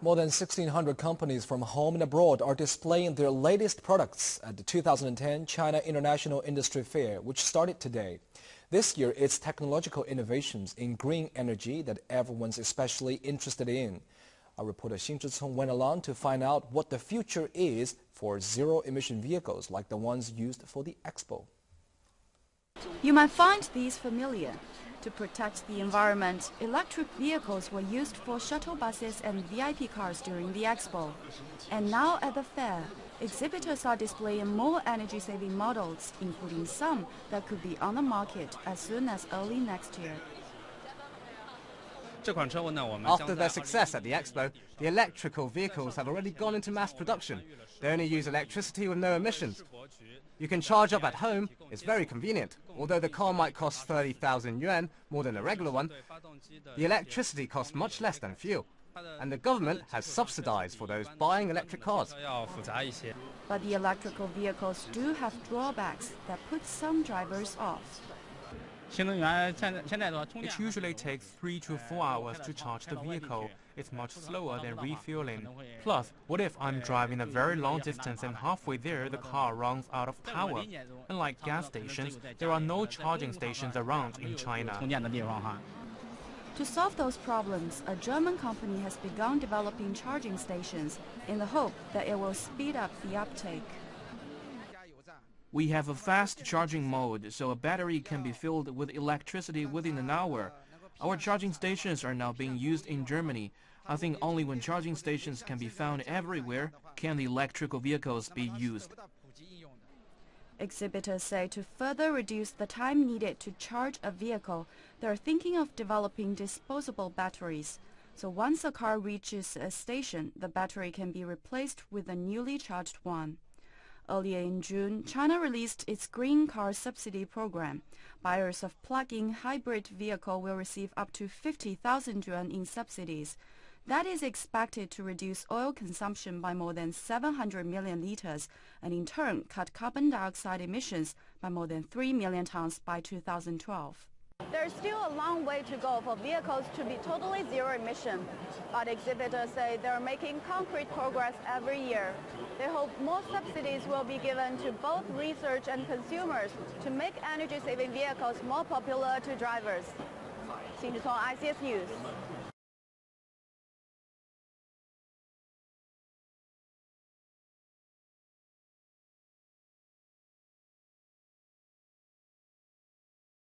More than 1,600 companies from home and abroad are displaying their latest products at the 2010 China International Industry Fair, which started today. This year, it's technological innovations in green energy that everyone's especially interested in. Our reporter Xin Zhicong went along to find out what the future is for zero-emission vehicles like the ones used for the expo. You might find these familiar. To protect the environment, electric vehicles were used for shuttle buses and VIP cars during the expo. And now at the fair, exhibitors are displaying more energy-saving models, including some that could be on the market as soon as early next year. After their success at the expo, the electrical vehicles have already gone into mass production. They only use electricity with no emissions. You can charge up at home. It's very convenient. Although the car might cost 30,000 yuan, more than a regular one, the electricity costs much less than fuel. And the government has subsidized for those buying electric cars. But the electrical vehicles do have drawbacks that put some drivers off. It usually takes 3 to 4 hours to charge the vehicle. It's much slower than refueling. Plus, what if I'm driving a very long distance and halfway there the car runs out of power? Unlike gas stations, there are no charging stations around in China. To solve those problems, a German company has begun developing charging stations in the hope that it will speed up the uptake. We have a fast charging mode, so a battery can be filled with electricity within an hour. Our charging stations are now being used in Germany. I think only when charging stations can be found everywhere can the electrical vehicles be used. Exhibitors say to further reduce the time needed to charge a vehicle, they are thinking of developing disposable batteries. So once a car reaches a station, the battery can be replaced with a newly charged one. Earlier in June, China released its Green Car Subsidy program. Buyers of plug-in hybrid vehicle will receive up to 50,000 yuan in subsidies. That is expected to reduce oil consumption by more than 700 million liters and in turn cut carbon dioxide emissions by more than 3 million tons by 2012. There's still a long way to go for vehicles to be totally zero emission, but exhibitors say they're making concrete progress every year. They hope more subsidies will be given to both research and consumers to make energy-saving vehicles more popular to drivers. Xin Zhicong, ICS News.